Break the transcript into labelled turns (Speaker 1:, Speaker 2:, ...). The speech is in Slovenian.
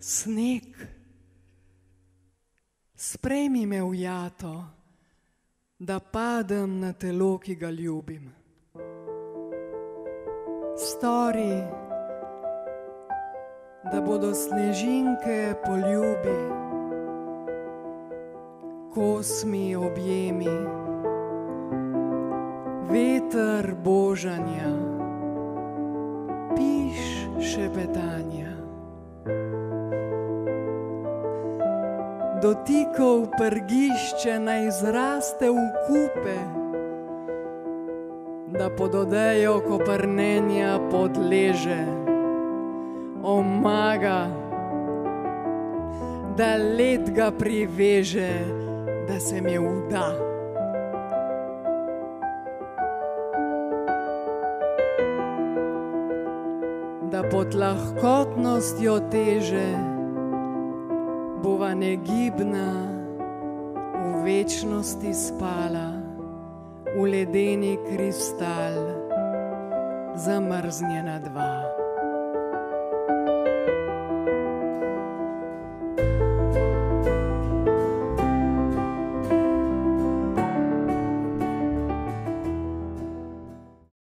Speaker 1: Sneg, sprejmi me v jato, da padem na telo, ki ga ljubim. Stori, da bodo snežinke poljubi, kosmi objemi, veter božanja, piš šepetanja. Dotikov prgišče naj zraste v kupe, da pod odejo koprnenja podleže. Omaga, da led ga priveže, da se mi vda. Da pod lahkotnostjo teže bova negibna, v večnosti spala, v ledeni kristal, zamrznjena dva.